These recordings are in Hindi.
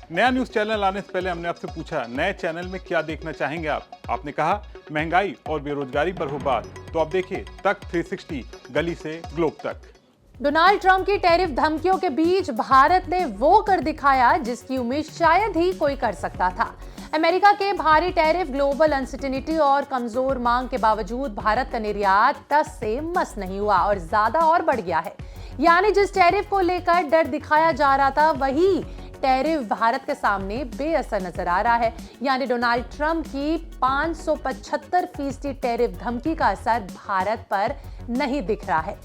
नया न्यूज चैनल आने से पहले हमने आपसे पूछा नए चैनल में क्या देखना चाहेंगे आप। आपने कहा महंगाई और बेरोजगारी पर हो बात, तो आप देखिए तक 360 गली से ग्लोब तक। डोनाल्ड ट्रंप की टैरिफ धमकियों के बीच भारत ने वो कर दिखाया जिसकी उम्मीद शायद ही कोई कर सकता था। अमेरिका के भारी टैरिफ, ग्लोबल अनसर्टेनिटी और कमजोर मांग के बावजूद भारत का निर्यात टस से मस नहीं हुआ और ज्यादा और बढ़ गया है। यानी जिस टैरिफ को लेकर डर दिखाया जा रहा था वही टैरिफ भारत के सामने बेअसर नजर आ रहा है। यानी डोनाल्ड ट्रंप की 575% टैरिफ धमकी का असर भारत पर नहीं दिख रहा है।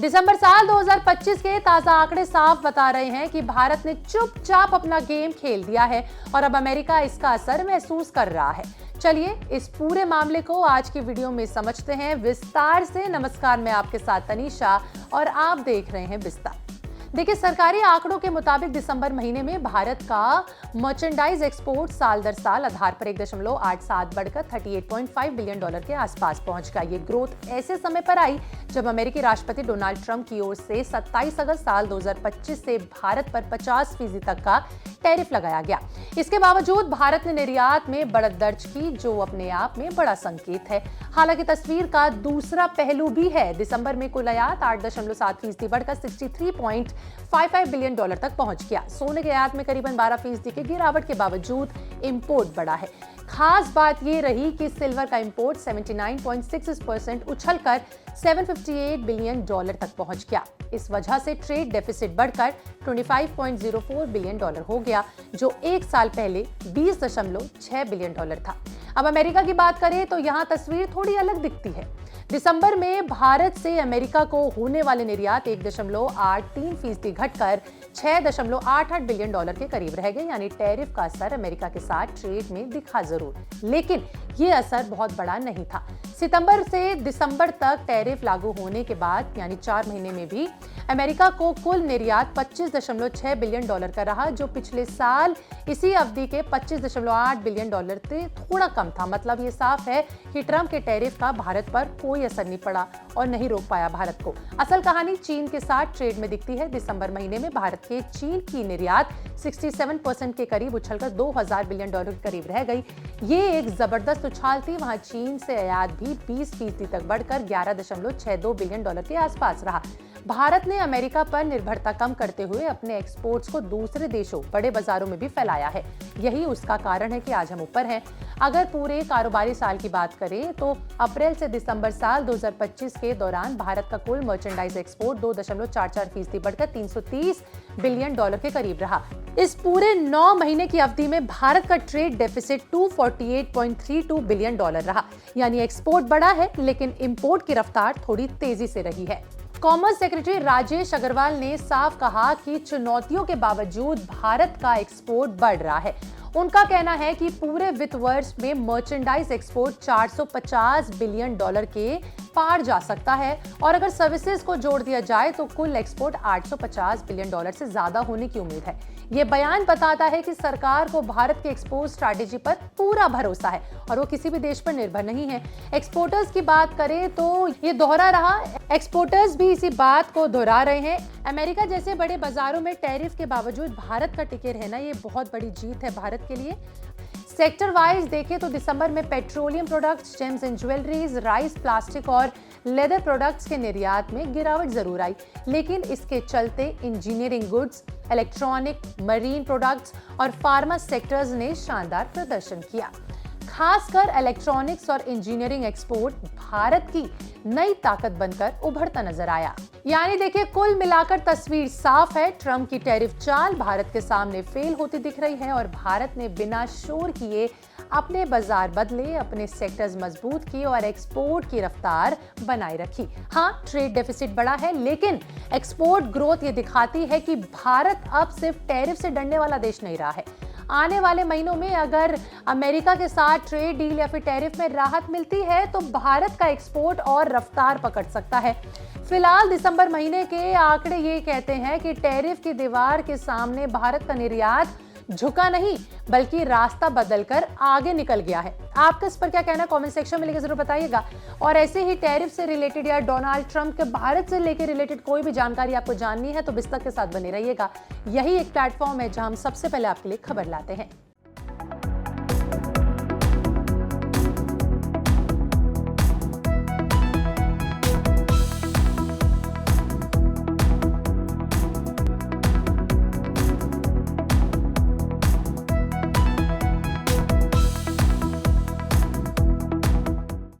दिसंबर साल 2025 के ताजा आंकड़े साफ बता रहे हैं कि भारत ने चुपचाप अपना गेम खेल दिया है और अब अमेरिका इसका असर महसूस कर रहा है। चलिए इस पूरे मामले को आज की वीडियो में समझते हैं विस्तार से। नमस्कार, मैं आपके साथ तनीषा और आप देख रहे हैं विस्तार। देखिए, सरकारी आंकड़ों के मुताबिक दिसंबर महीने में भारत का मर्चेंडाइज एक्सपोर्ट साल दर साल आधार पर 1.87 बढ़कर $38.5 बिलियन के आसपास पहुंच गया। ये ग्रोथ ऐसे समय पर आई जब अमेरिकी राष्ट्रपति डोनाल्ड ट्रंप की ओर से 27 अगस्त साल 2025 से भारत पर 50% तक का टैरिफ लगाया गया। इसके बावजूद भारत ने निर्यात में बढ़त दर्ज की, जो अपने आप में बड़ा संकेत है। हालांकि तस्वीर का दूसरा पहलू भी है। दिसंबर में कुल आयात 8.7% बढ़कर $63.55 बिलियन तक पहुंच गया। सोने के आयात में करीबन 12% की गिरावट के बावजूद इंपोर्ट बढ़ा है। खास बात यह रही कि सिल्वर का इंपोर्ट 79.66% उछलकर $758 बिलियन तक पहुंच गया। इस वजह से ट्रेड डेफिसिट बढ़कर $25.04 बिलियन हो गया, जो एक साल पहले $20.6 बिलियन था। अब अमेरिका की बात करें तो यहाँ तस्वीर थोड़ी अलग दिखती है। दिसंबर में भारत से अमेरिका को होने वाले निर्यात 1.83% घटकर $6.88 बिलियन के करीब रह गए। यानी टैरिफ का असर अमेरिका के साथ ट्रेड में दिखा जरूर, लेकिन ये असर बहुत बड़ा नहीं था। सितंबर से दिसंबर तक टैरिफ लागू होने के बाद यानी 4 महीने में भी अमेरिका को कुल निर्यात $25.6 बिलियन का रहा, जो पिछले साल इसी अवधि के $25.8 बिलियन से थोड़ा कम था। मतलब ये साफ है कि ट्रंप के टैरिफ का भारत पर कोई असर नहीं पड़ा और नहीं रोक पाया भारत को। असल कहानी चीन के साथ ट्रेड में दिखती है। दिसंबर महीने में भारत के चीन की निर्यात 67% के करीब उछलकर $2000 बिलियन के करीब रह गई। ये एक जबरदस्त उछाल थी। वहां चीन से आयात भी 20% तक बढ़कर $11.62 बिलियन के आसपास रहा। भारत ने अमेरिका पर निर्भरता कम करते हुए अपने एक्सपोर्ट्स को दूसरे देशों, बड़े बाजारों में भी फैलाया है। यही उसका कारण है कि आज हम ऊपर हैं। अगर पूरे कारोबारी साल की बात करें तो अप्रैल से दिसंबर साल 2025 के दौरान भारत का कुल मर्चेंडाइज एक्सपोर्ट 2.44% बढ़कर $330 बिलियन के करीब रहा। इस पूरे 9 महीने की अवधि में भारत का ट्रेड डेफिसिट $248.32 बिलियन रहा। यानी एक्सपोर्ट बढ़ा है, लेकिन इंपोर्ट की रफ्तार थोड़ी तेजी से रही है। कॉमर्स सेक्रेटरी राजेश अग्रवाल ने साफ कहा कि चुनौतियों के बावजूद भारत का एक्सपोर्ट बढ़ रहा है। उनका कहना है कि पूरे वित्त वर्ष में मर्चेंडाइज एक्सपोर्ट $450 बिलियन के पार जा सकता है और अगर सर्विसेज को जोड़ दिया जाए तो कुल एक्सपोर्ट $850 बिलियन से ज्यादा होने की उम्मीद है। ये बयान बताता है कि सरकार को भारत के एक्सपोर्ट स्ट्रैटेजी पर पूरा भरोसा है और वो किसी भी देश पर निर्भर नहीं है। एक्सपोर्टर्स की बात करें तो ये दोहरा रहा। एक्सपोर्टर्स भी इसी बात को दोहरा रहे हैं। अमेरिका जैसे बड़े बाजारों में टैरिफ के बावजूद भारत का टिके रहना ये बहुत बड़ी जीत है भारत के लिए। सेक्टर वाइज देखें तो दिसंबर में petroleum products, James and jewelleries, rice, plastic और लेदर प्रोडक्ट्स के निर्यात में गिरावट जरूर आई, लेकिन इसके चलते engineering goods, electronic, marine products और फार्मा सेक्टर्स ने शानदार प्रदर्शन किया। खासकर इलेक्ट्रॉनिक्स और इंजीनियरिंग एक्सपोर्ट भारत की नई ताकत बनकर उभरता नजर आया। यानी देखिए, कुल मिलाकर तस्वीर साफ है। ट्रंप की टैरिफ चाल भारत के सामने फेल होती दिख रही है और भारत ने बिना शोर किए अपने बाजार बदले, अपने सेक्टर्स मजबूत किए और एक्सपोर्ट की रफ्तार बनाए रखी। हाँ, ट्रेड डेफिसिट बढ़ा है, लेकिन एक्सपोर्ट ग्रोथ ये दिखाती है कि भारत अब सिर्फ टैरिफ से डरने वाला देश नहीं रहा है। आने वाले महीनों में अगर अमेरिका के साथ ट्रेड डील या फिर टैरिफ में राहत मिलती है तो भारत का एक्सपोर्ट और रफ्तार पकड़ सकता है। फिलहाल दिसंबर महीने के आंकड़े ये कहते हैं कि टैरिफ की दीवार के सामने भारत का निर्यात झुका नहीं बल्कि रास्ता बदलकर आगे निकल गया है। आपका इस पर क्या कहना है कमेंट सेक्शन में लिखकर जरूर बताइएगा। और ऐसे ही टैरिफ से रिलेटेड या डोनाल्ड ट्रंप के भारत से लेकर रिलेटेड कोई भी जानकारी आपको जाननी है तो बिस्तक के साथ बने रहिएगा। यही एक प्लेटफॉर्म है जहां हम सबसे पहले आपके लिए खबर लाते हैं।